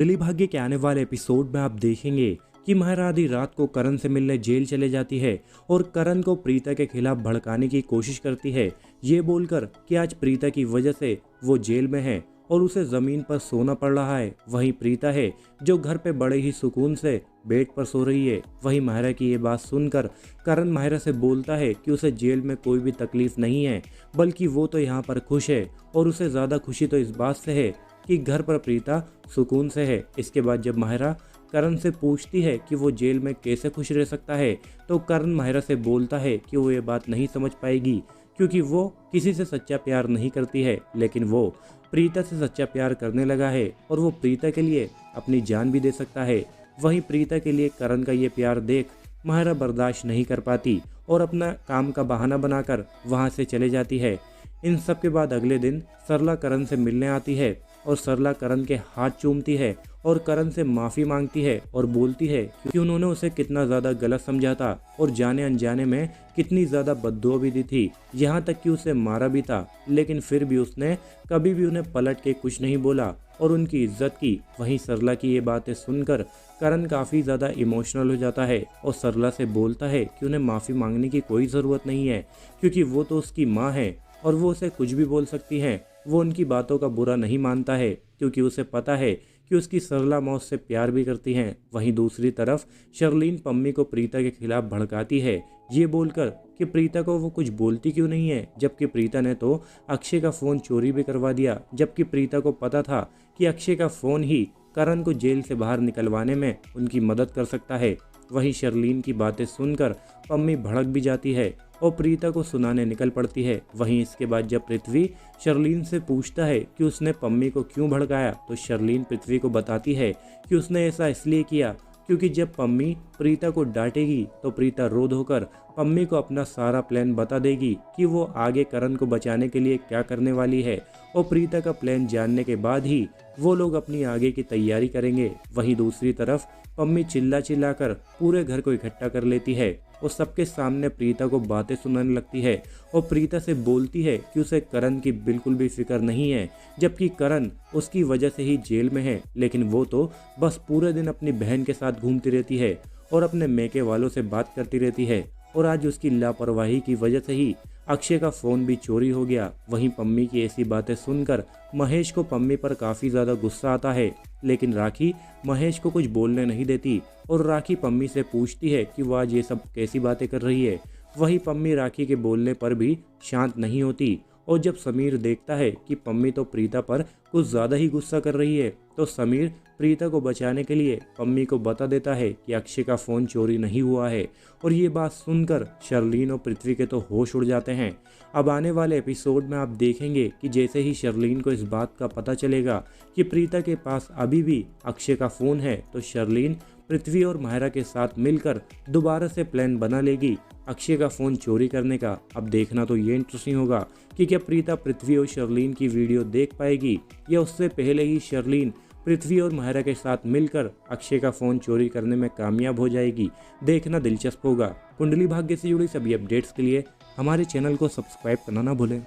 दिली भाग्य के आने वाले एपिसोड में आप देखेंगे कि महारा आधी रात को करण से मिलने जेल चले जाती है और करण को प्रीता के खिलाफ भड़काने की कोशिश करती है, ये बोलकर कि आज प्रीता की वजह से वो जेल में है और उसे जमीन पर सोना पड़ रहा है। वहीं प्रीता है जो घर पे बड़े ही सुकून से बेड पर सो रही है। वहीं माहिरा की ये बात सुनकर करण माहिरा से बोलता है कि उसे जेल में कोई भी तकलीफ नहीं है, बल्कि वो तो यहाँ पर खुश है और उसे ज़्यादा खुशी तो इस बात से है कि घर पर प्रीता सुकून से है। इसके बाद जब माहिरा करण से पूछती है कि वो जेल में कैसे खुश रह सकता है, तो करण माहिरा से बोलता है कि वो ये बात नहीं समझ पाएगी क्योंकि वो किसी से सच्चा प्यार नहीं करती है, लेकिन वो प्रीता से सच्चा प्यार करने लगा है और वो प्रीता के लिए अपनी जान भी दे सकता है। वहीं प्रीता के लिए करण का ये प्यार देख माहिरा बर्दाश्त नहीं कर पाती और अपना काम का बहाना बनाकर वहाँ से चले जाती है। इन सब के बाद अगले दिन सरला करण से मिलने आती है और सरला करण के हाथ चूमती है और करण से माफ़ी मांगती है और बोलती है कि उन्होंने उसे कितना ज़्यादा गलत समझा था और जाने अनजाने में कितनी ज़्यादा बद्दुआ भी दी थी, यहाँ तक कि उसे मारा भी था, लेकिन फिर भी उसने कभी भी उन्हें पलट के कुछ नहीं बोला और उनकी इज्जत की। वहीं सरला की ये बातें सुनकर करण काफ़ी ज़्यादा इमोशनल हो जाता है और सरला से बोलता है कि उन्हें माफ़ी मांगने की कोई ज़रूरत नहीं है क्योंकि वो तो उसकी माँ है और वो उसे कुछ भी बोल सकती हैं। वो उनकी बातों का बुरा नहीं मानता है क्योंकि उसे पता है कि उसकी सरला माँ उससे प्यार भी करती हैं। वहीं दूसरी तरफ शर्लीन पम्मी को प्रीता के खिलाफ भड़काती है, ये बोलकर कि प्रीता को वो कुछ बोलती क्यों नहीं है, जबकि प्रीता ने तो अक्षय का फ़ोन चोरी भी करवा दिया, जबकि प्रीता को पता था कि अक्षय का फ़ोन ही करण को जेल से बाहर निकलवाने में उनकी मदद कर सकता है। वहीं शर्लीन की बातें सुनकर पम्मी भड़क भी जाती है और प्रीता को सुनाने निकल पड़ती है। वहीं इसके बाद जब पृथ्वी शर्लीन से पूछता है कि उसने पम्मी को क्यों भड़काया, तो शर्लीन पृथ्वी को बताती है कि उसने ऐसा इसलिए किया क्योंकि जब पम्मी प्रीता को डांटेगी तो प्रीता रोध होकर पम्मी को अपना सारा प्लान बता देगी कि वो आगे करण को बचाने के लिए क्या करने वाली है और प्रीता का प्लान जानने के बाद ही वो लोग अपनी आगे की तैयारी करेंगे। वहीं दूसरी तरफ पम्मी चिल्ला चिल्ला कर पूरे घर को इकट्ठा कर लेती है और सबके सामने प्रीता को बातें सुनाने लगती है और प्रीता से बोलती है कि उसे करण की बिल्कुल भी फिक्र नहीं है, जबकि करण उसकी वजह से ही जेल में है, लेकिन वो तो बस पूरे दिन अपनी बहन के साथ घूमती रहती है और अपने मैके वालों से बात करती रहती है और आज उसकी लापरवाही की वजह से ही अक्षय का फ़ोन भी चोरी हो गया। वहीं पम्मी की ऐसी बातें सुनकर महेश को पम्मी पर काफ़ी ज़्यादा गुस्सा आता है, लेकिन राखी महेश को कुछ बोलने नहीं देती और राखी पम्मी से पूछती है कि वह आज ये सब कैसी बातें कर रही है। वहीं पम्मी राखी के बोलने पर भी शांत नहीं होती और जब समीर देखता है कि पम्मी तो प्रीता पर कुछ ज़्यादा ही गुस्सा कर रही है, तो समीर प्रीता को बचाने के लिए पम्मी को बता देता है कि अक्षय का फ़ोन चोरी नहीं हुआ है और ये बात सुनकर शर्लीन और पृथ्वी के तो होश उड़ जाते हैं। अब आने वाले एपिसोड में आप देखेंगे कि जैसे ही शर्लीन को इस बात का पता चलेगा कि प्रीता के पास अभी भी अक्षय का फ़ोन है, तो शर्लीन पृथ्वी और माहिरा के साथ मिलकर दोबारा से प्लान बना लेगी अक्षय का फ़ोन चोरी करने का। अब देखना तो ये इंटरेस्टिंग होगा कि क्या प्रीता पृथ्वी और शर्लीन की वीडियो देख पाएगी या उससे पहले ही शर्लीन पृथ्वी और माहिरा के साथ मिलकर अक्षय का फ़ोन चोरी करने में कामयाब हो जाएगी। देखना दिलचस्प होगा। कुंडली भाग्य से जुड़ी सभी अपडेट्स के लिए हमारे चैनल को सब्सक्राइब करना ना भूलें।